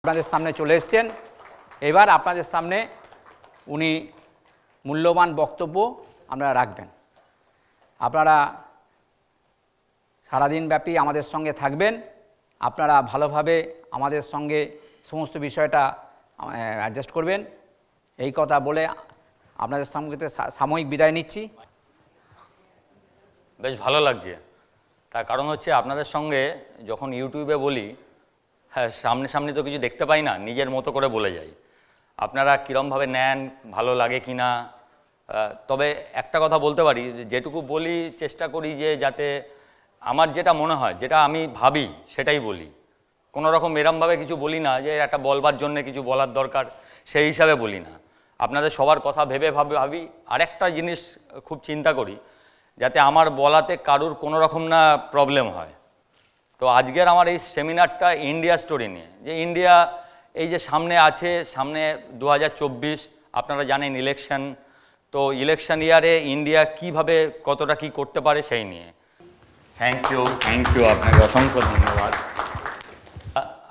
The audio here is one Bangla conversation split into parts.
আপনাদের সামনে চলে এসেছেন। এবার আপনাদের সামনে উনি মূল্যবান বক্তব্য আপনারা রাখবেন। আপনারা সারাদিন ব্যাপী আমাদের সঙ্গে থাকবেন। আপনারা ভালোভাবে আমাদের সঙ্গে সমস্ত বিষয়টা অ্যাডজাস্ট করবেন। এই কথা বলে আপনাদের সঙ্গে সাময়িক বিদায় নিচ্ছি। বেশ ভালো লাগছে, তার কারণ হচ্ছে আপনাদের সঙ্গে যখন ইউটিউবে বলি, হ্যাঁ সামনে তো কিছু দেখতে পাই না, নিজের মতো করে বলে যাই। আপনারা কীরমভাবে নেন, ভালো লাগে কি না। তবে একটা কথা বলতে পারি, যেটুকু বলি চেষ্টা করি যে যাতে আমার যেটা মনে হয়, যেটা আমি ভাবি সেটাই বলি। কোনো রকম এরমভাবে কিছু বলি না যে একটা বলবার জন্যে কিছু বলার দরকার, সেই হিসাবে বলি না। আপনাদের সবার কথা ভেবে ভাবি। আরেকটা জিনিস খুব চিন্তা করি, যাতে আমার বলাতে কারুর কোনো রকম না প্রবলেম হয়। তো আজকের আমার এই সেমিনারটা ইন্ডিয়া স্টোরি নিয়ে, যে ইন্ডিয়া এই যে সামনে আছে, সামনে 2024 আপনারা জানেন ইলেকশন। তো ইলেকশন ইয়ারে ইন্ডিয়া কিভাবে কতটা কি করতে পারে সেই নিয়ে। থ্যাংক ইউ আপনাকে অসংখ্য ধন্যবাদ।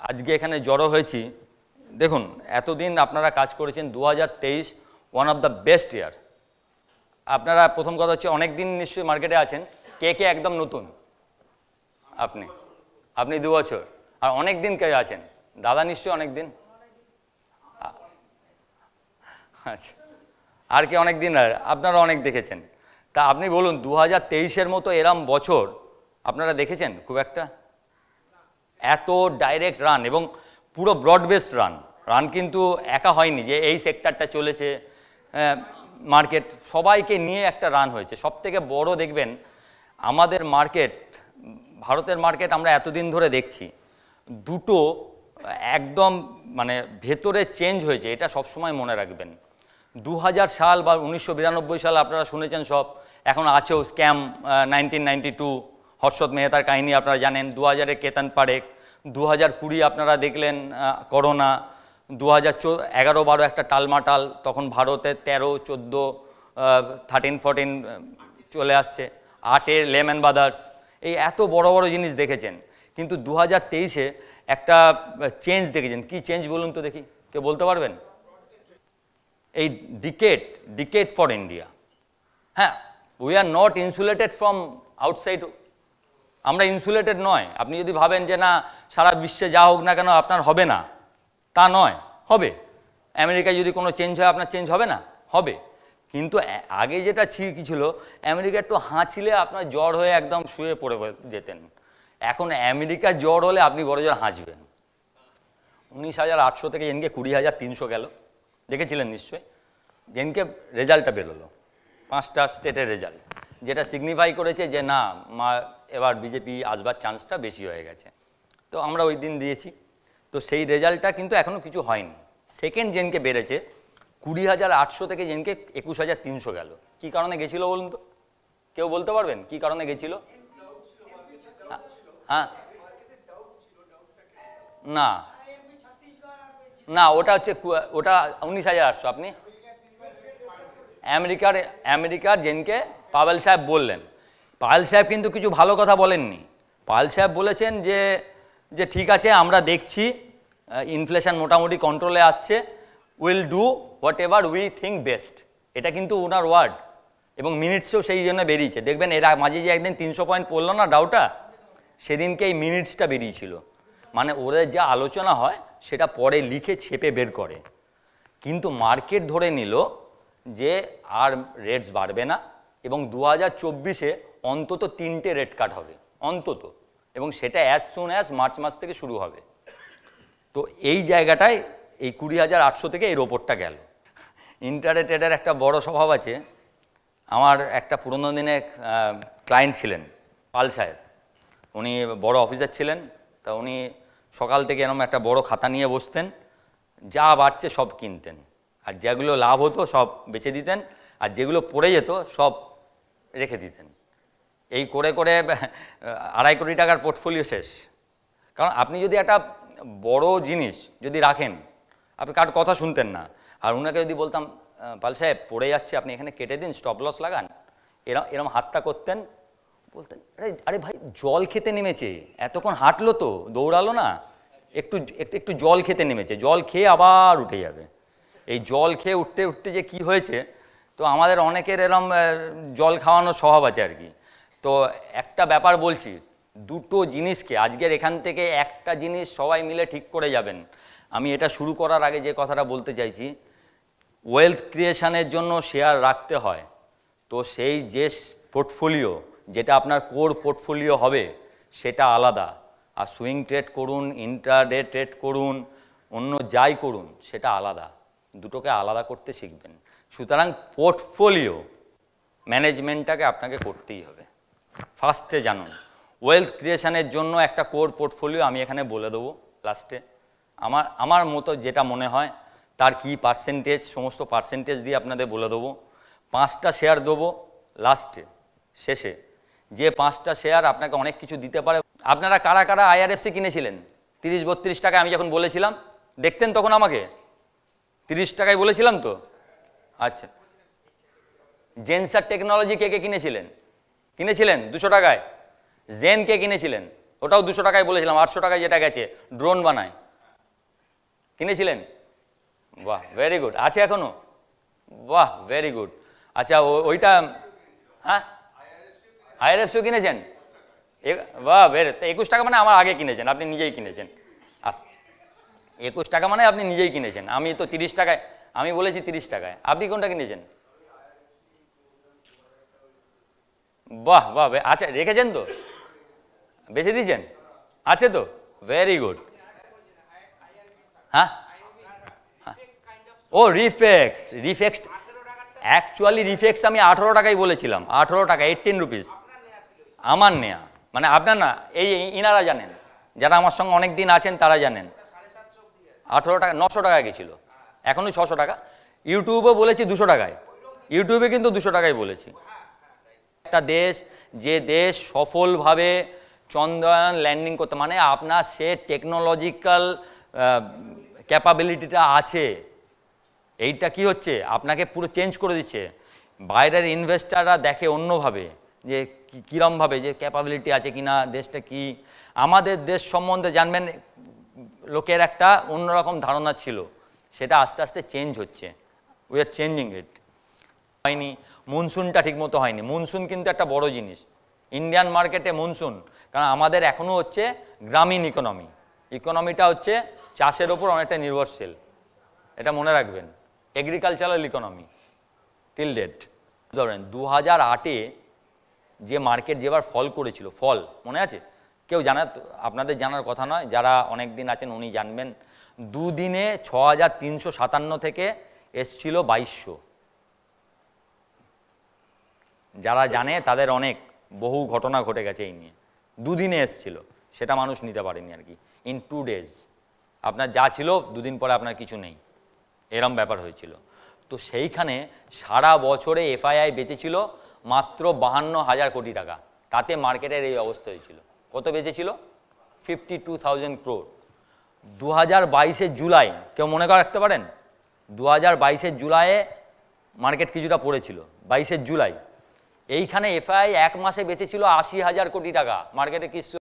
আজকে এখানে জড়ো হয়েছি, দেখুন এতদিন আপনারা কাজ করেছেন। 2023 ওয়ান অফ দ্য বেস্ট ইয়ার। আপনারা প্রথম কথা হচ্ছে অনেক দিন নিশ্চয়ই মার্কেটে আছেন। কে একদম নতুন? আপনি 2 বছর। আর অনেক দিন কে আছেন? দাদা নিশ্চয়ই অনেক দিন। আচ্ছা, আর কি অনেক দিন? আপনারা অনেক দেখেছেন। তা আপনি বলুন 2023-এর মতো এরম বছর আপনারা দেখেছেন খুব একটা? এত ডাইরেক্ট রান এবং পুরো ব্রড বেসড রান কিন্তু একা হয়নি যে এই সেক্টরটা চলেছে, মার্কেট সবাইকে নিয়ে একটা রান হয়েছে। সবথেকে বড় দেখবেন আমাদের মার্কেট, ভারতের মার্কেট আমরা এতদিন ধরে দেখছি, দুটো একদম মানে ভেতরে চেঞ্জ হয়েছে, এটা সবসময় মনে রাখবেন। 2000 সাল বা 1992 সাল আপনারা শুনেছেন সব, এখন আছেও স্ক্যাম। 1992 হর্ষদ মেহতার কাহিনী আপনারা জানেন। 2000-এ কেতন পারেখ। 2020 আপনারা দেখলেন করোনা। 2011-12 একটা টালমাটাল, তখন ভারতে 13, 14, 13, 14 চলে আসছে। 8-এ লেমন ব্রাদার্স। এই এত বড় বড় জিনিস দেখেছেন, কিন্তু 2023-এ একটা চেঞ্জ দেখেছেন। কি চেঞ্জ বলুন তো দেখি, কেউ বলতে পারবেন? এই ডিকেড ফর ইন্ডিয়া। হ্যাঁ, we are not insulated from outside. আমরা ইনসুলেটেড নয়। আপনি যদি ভাবেন যে না সারা বিশ্বে যা হোক না কেন আপনার হবে না, তা নয়, হবে। আমেরিকায় যদি কোনো চেঞ্জ হয় আপনার চেঞ্জ হবে না? হবে। কিন্তু আগে যেটা কি ছিল, আমেরিকা একটু হাঁচলে আপনার জ্বর হয়ে একদম শুয়ে পড়ে যেতেন। এখন আমেরিকার জ্বর হলে আপনি বড় জোর হাঁচবেন। 19,800 থেকে যেদিনকে 20,300 গেল, দেখেছিলেন নিশ্চয়ই। যেদিনকে রেজাল্টটা বেরোলো, 5টা স্টেটের রেজাল্ট, যেটা সিগনিফাই করেছে যে না এবার বিজেপি আসবার চান্সটা বেশি হয়ে গেছে। তো আমরা ওই দিন দিয়েছি। তো সেই রেজাল্টটা কিন্তু এখনও কিছু হয়নি। সেকেন্ড যেদিনকে বেড়েছে 20,800 থেকে যেদিনকে 21,300 গেল। কী কারণে গেছিলো বলুন তো? কেউ বলতে পারবেন কী কারণে গেছিল? হ্যাঁ, না ওটা হচ্ছে, ওটা 19,800। আপনি আমেরিকার যেদিনকে পাওয়েল সাহেব বললেন, পাওয়েল সাহেব কিন্তু কিছু ভালো কথা বলেননি। পাওয়েল সাহেব বলেছেন যে ঠিক আছে, আমরা দেখছি ইনফ্লেশন মোটামুটি কন্ট্রোলে আসছে, will do what ever we think best. এটা কিন্তু ওনার ওয়ার্ড, এবং মিনিটসেও সেই জন্য বেরিয়েছে। দেখবেন এরা মাঝে যে একদিন 300 পয়েন্ট পড়লো না ডাউটা, সেদিনকে এই মিনিটসটা বেরিয়েছিল। মানে ওদের যা আলোচনা হয় সেটা পরে লিখে ছেপে বের করে। কিন্তু মার্কেট ধরে নিল যে আর রেটস বাড়বে না, এবং 2024-এ অন্তত 3টে রেট কাট হবে অন্তত, এবং সেটা অ্যাজ সুন অ্যাজ মার্চ মাস থেকে শুরু হবে। তো এই জায়গাটায় এই 20,800 থেকে এর ওপরটা গেল। ইন্টারট্রেডের একটা বড় স্বভাব আছে। আমার একটা পুরনো দিনের ক্লায়েন্ট ছিলেন পাল সাহেব, উনি বড় অফিসার ছিলেন। তা উনি সকাল থেকে এরকম একটা বড় খাতা নিয়ে বসতেন, যা বাড়ছে সব কিনতেন, আর যেগুলো লাভ হতো সব বেচে দিতেন, আর যেগুলো পড়ে যেত সব রেখে দিতেন। এই করে করে 2.5 কোটি টাকার পোর্টফোলিও শেষ। কারণ আপনি যদি একটা বড় জিনিস যদি রাখেন, আপনি কার কথা শুনতেন না। আর ওনাকে যদি বলতাম পাল সাহেব পড়ে যাচ্ছে, আপনি এখানে কেটে দিন, স্টপ লস লাগান, এরম হাতটা করতেন, বলতেন আরে ভাই জল খেতে নেমেছে, এতক্ষণ হাঁটলো তো, দৌড়ালো না, একটু একটু একটু জল খেতে নেমেছে, জল খেয়ে আবার উঠে যাবে। এই জল খেয়ে উঠতে উঠতে যে কি হয়েছে, তো আমাদের অনেকের এরম জল খাওয়ানোর স্বভাব আছে আর কি। তো একটা ব্যাপার বলছি, দুটো জিনিসকে আজকের এখান থেকে একটা জিনিস সবাই মিলে ঠিক করে যাবেন। আমি এটা শুরু করার আগে যে কথাটা বলতে চাইছি, ওয়েলথ ক্রিয়েশনের জন্য শেয়ার রাখতে হয়, তো সেই যে পোর্টফোলিও যেটা আপনার কোর পোর্টফোলিও হবে সেটা আলাদা। আর সুইং ট্রেড করুন, ইন্ট্রাডে ট্রেড করুন, অন্য যাই করুন সেটা আলাদা, দুটোকে আলাদা করতে শিখবেন। সুতরাং পোর্টফোলিও ম্যানেজমেন্টটাকে আপনাকে করতেই হবে। ফার্স্টে জানুন, ওয়েলথ ক্রিয়েশনের জন্য একটা কোর পোর্টফোলিও আমি এখানে বলে দেবো লাস্টে। আমার মতো যেটা মনে হয় তার কি পার্সেন্টেজ, সমস্ত পার্সেন্টেজ দিয়ে আপনাদের বলে দেবো। 5টা শেয়ার দেবো লাস্টে, শেষে, যে 5টা শেয়ার আপনাকে অনেক কিছু দিতে পারে। আপনারা কারা কারা IRFC কিনেছিলেন 30-32 টাকায়? আমি যখন বলেছিলাম দেখতেন তখন আমাকে 30 টাকায় বলেছিলাম তো। আচ্ছা, জেনসার টেকনোলজি কে কে কিনেছিলেন? 200 টাকায়। জেন কে কিনেছিলেন? ওটাও 200 টাকায় বলেছিলাম, 800 টাকায় যেটা গেছে, ড্রোন বানায়, কিনেছিলেন? বাহ, ভেরি গুড। আছে এখনো? বাহ, ভেরি গুড। আচ্ছা, ওইটা, হ্যাঁ IRFC কিনেছেন? বাহ, 21 টাকা মানে আমার আগে কিনেছেন, আপনি নিজেই কিনেছেন। 21 টাকা মানে আপনি নিজেই কিনেছেন। আমি তো 30 টাকায়, আমি বলেছি 30 টাকায়। আপনি কোনটা কিনেছেন? বাহ বাহ, আচ্ছা, রেখেছেন তো? বেঁচে দিয়েছেন? আছে তো? Very good. হ্যাঁ, ও রিফেক্স, অ্যাকচুয়ালি রিফেক্স আমি 18 টাকায় বলেছিলাম, 18 টাকা, 18 রুপিস আমার নেয়া। মানে আপনার না, এই ইনারা জানেন, যারা আমার সঙ্গে অনেক দিন আছেন তারা জানেন। 18 টাকা, 900 টাকায় গেছিল, এখনই 600 টাকা। ইউটিউবে বলেছি 200 টাকায়, ইউটিউবে কিন্তু 200 টাকায় বলেছি। একটা দেশ, যে দেশ সফলভাবে চন্দ্রায়ন ল্যান্ডিং করতে, মানে আপনার সে টেকনোলজিক্যাল ক্যাপাবিলিটিটা আছে, এইটা কি হচ্ছে আপনাকে পুরো চেঞ্জ করে দিচ্ছে। বাইরের ইনভেস্টাররা দেখে অন্যভাবে, যে কীরমভাবে, যে ক্যাপাবিলিটি আছে কিনা, দেশটা কি। আমাদের দেশ সম্বন্ধে জানবেন, লোকের একটা অন্যরকম ধারণা ছিল, সেটা আস্তে আস্তে চেঞ্জ হচ্ছে। উই আর চেঞ্জিং ইট। হয়নি, মনসুনটা ঠিকমতো হয়নি। মনসুন কিন্তু একটা বড় জিনিস ইন্ডিয়ান মার্কেটে, মনসুন। কারণ আমাদের এখনও হচ্ছে গ্রামীণ ইকোনমিটা হচ্ছে চাষের ওপর অনেকটা নির্ভরশীল, এটা মনে রাখবেন। Agricultural economy till date. ধরেন 2008-এ যে মার্কেট যেবার ফল করেছিল, ফল মনে আছে? কেউ জানা? আপনাদের জানার কথা নয়, যারা অনেক দিন আছেন উনি জানবেন। দুদিনে 6357 থেকে এসছিল 2200। যারা জানে তাদের অনেক বহু ঘটনা ঘটে গেছে এই নিয়ে। দুদিনে এসছিল, সেটা মানুষ নিতে পারেনি আর কি। ইন 2 days আপনার যা ছিল, দুদিন পরে আপনার কিছু নেই, এরম ব্যাপার হয়েছিল। তো সেইখানে সারা বছরে FII বেঁচেছিল মাত্র 52,000 কোটি টাকা। তাতে মার্কেটের এই অবস্থা হয়েছিল। কত বেঁচেছিল? 52,000 crore। 2022-এর জুলাই, কেউ মনে করে রাখতে পারেন? 2022-এর জুলাইয়ে মার্কেট কিছুটা পড়েছিল, 22-এর জুলাই। এইখানে FII এক মাসে বেঁচেছিল 80,000 কোটি টাকা। মার্কেটে কিছু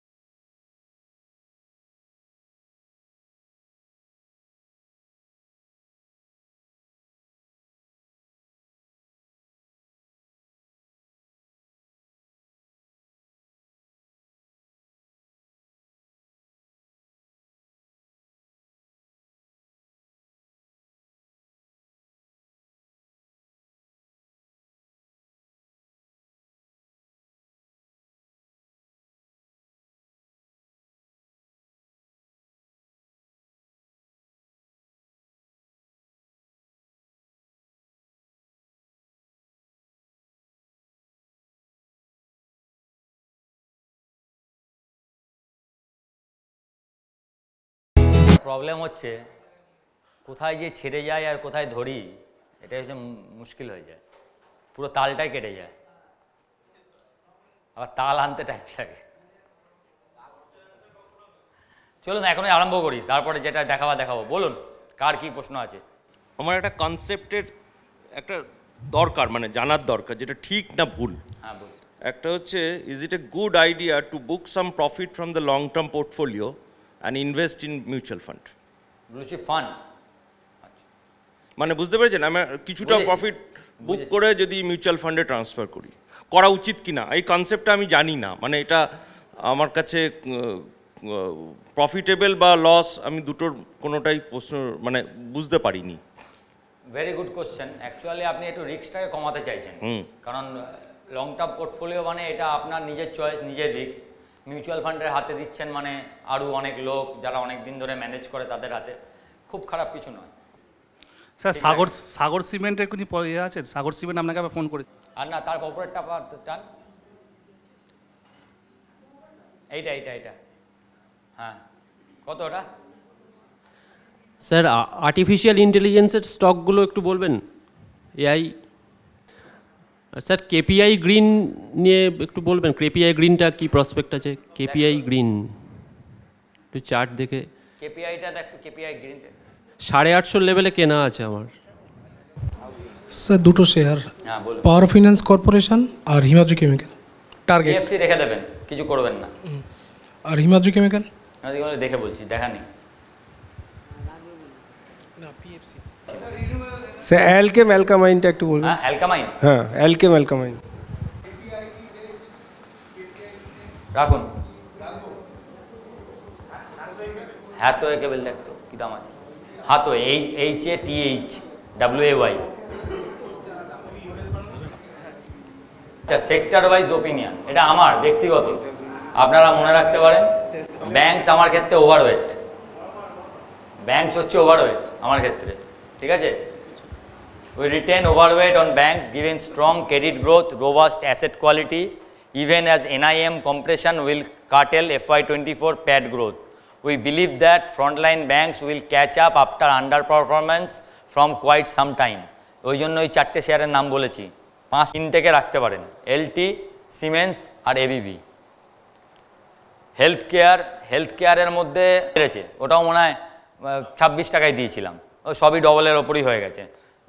প্রবলেম হচ্ছে, কোথায় যে ছেড়ে যায় আর কোথায় ধরি, এটা হচ্ছে মুশকিল হয়ে যায়। পুরো তালটাই কেটে যায়, আবার তাল আনতে টাইম লাগে। চলুন এখনই আরম্ভ করি, তারপরে যেটা দেখাবো। বলুন, কার কি প্রশ্ন আছে? আমার একটা কনসেপ্টের একটা দরকার, মানে জানার দরকার, যেটা ঠিক না ভুল। হ্যাঁ বলুন। একটা হচ্ছে, is it a good idea to book some profit from the long term portfolio and invest in mutual fund. Blue chip fund. মানে বুঝতে পেরেছেন, আমি কিছুটা বুঝেছি। প্রফিট বুক করে যদি মিউচুয়াল ফান্ডে ট্রান্সফার করি, করা উচিত কিনা এই কনসেপ্টটা আমি জানি না। মানে এটা আমার কাছে প্রফিটেবল বা লস আমি দুটোর কোনোটাই প্রশ্ন মানে বুঝতে পারিনি। Very good question. অ্যাকচুয়ালি আপনি একটু রিস্কটাকে কমাতে চাইছেন, কারণ লং টার্ম পোর্টফোলিও মানে এটা আপনার নিজের চয়েস, নিজের রিস্ক। মিউচুয়াল ফান্ডের হাতে দিচ্ছেন মানে আরও অনেক লোক যারা অনেক দিন ধরে ম্যানেজ করে তাদের হাতে, খুব খারাপ কিছু নয়। স্যার সাগর সিমেন্টের কিছু ইয়ে আছে? সাগর সিমেন্ট আপনাকে আবার ফোন করে। আর না, তার অপারেটটা টান, এইটা হ্যাঁ, কত ওটা? স্যার আর্টিফিশিয়াল ইন্টেলিজেন্সের স্টকগুলো একটু বলবেন, এআই। স্যার কেপিআই গ্রিন নিয়ে একটু বলবেন, কেপিআই গ্রিনটা কি প্রসপেক্ট আছে? কেপিআই গ্রিন একটু চার্ট দেখে। কেপিআইটা দেখতো, কেপিআই গ্রিনটা 850 লেভেলে কেনা আছে আমার। স্যার দুটো শেয়ার, হ্যাঁ বলুন। পাওয়ার ফাইন্যান্স কর্পোরেশন আর হিমাদ্রি কেমিক্যাল। টার্গেট পিএফসি রেখে দেবেন, কিছু করবেন না। আর হিমাদ্রি কেমিক্যাল আমি দেখে বলছি, দেখা নেই। স্যার অ্যালকেম অ্যালকামাইনটা একটু বলবেন। হ্যাঁ, অ্যালকামাইন হ্যাঁ অ্যালকেম অ্যালকামাইন রাখুন। হ্যাঁ তো কেবল দেখতো কি দাম আছে। হ্যাঁ তো HATHWAY। আচ্ছা, সেক্টর ওয়াইজ ওপিনিয়ন, এটা আমার ব্যক্তিগত, আপনারা মনে রাখতে পারেন। ব্যাংকস আমার ক্ষেত্রে ওভারওয়েট, ব্যাংকস হচ্ছে ওভারওয়েট আমার ক্ষেত্রে, ঠিক আছে। We retain overweight on banks given strong credit growth, robust asset quality, even as NIM compression will curtail FY24 PAT growth. We believe that frontline banks will catch up after underperformance from quite some time. ওই জন্য ওই 4টে শেয়ারের নাম বলেছি। 5 থেকে রাখতে পারেন, LT, সিমেন্স আর ABB। হেলথ কেয়ারের মধ্যে বেড়েছে, ওটাও মনে হয় 26 টাকায় দিয়েছিলাম, ও সবই ডবলের ওপরই হয়ে গেছে।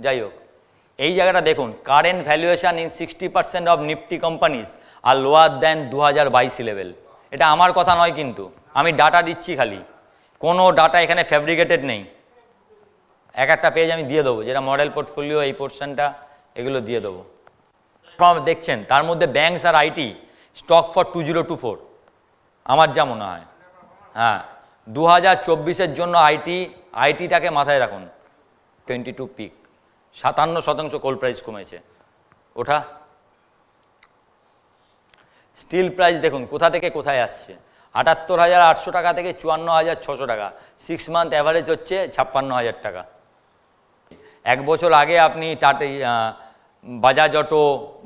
যাই হোক, এই জায়গাটা দেখুন, current valuation in 60% of Nifty companies are lower than 2022 level. এটা আমার কথা নয় কিন্তু, আমি ডাটা দিচ্ছি খালি, কোনো ডাটা এখানে ফ্যাব্রিকেটেড নেই। একটা পেজ আমি দিয়ে দেবো, যেটা মডেল পোর্টফোলিও এই পোর্শনটা, এগুলো দিয়ে দেবো। দেখছেন তার মধ্যে ব্যাংকস আর আইটি স্টক ফর 2024 আমার যা মনে হয়। হ্যাঁ, 2024-এর জন্য আইটিটাকে মাথায় রাখুন। 22 পিক, 57% কোল প্রাইস কমেছে। ওঠা স্টিল প্রাইস দেখুন কোথা থেকে কোথায় আসছে, 78,800 টাকা থেকে 54,600 টাকা। 6 মান্থ অ্যাভারেজ হচ্ছে 56,000 টাকা। 1 বছর আগে আপনি বাজাজ অটো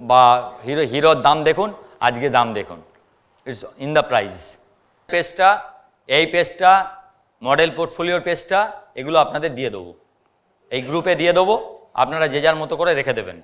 বা হিরোর দাম দেখুন, আজকে দাম দেখুন, ইটস ইন দ্য প্রাইস। পেজটা, এই পেজটা, মডেল পোর্টফোলিওর পেজটা, এগুলো আপনাদের দিয়ে দেবো, এই গ্রুপে দিয়ে দেবো, আপনারা যে যার মতো করে রেখে দেবেন।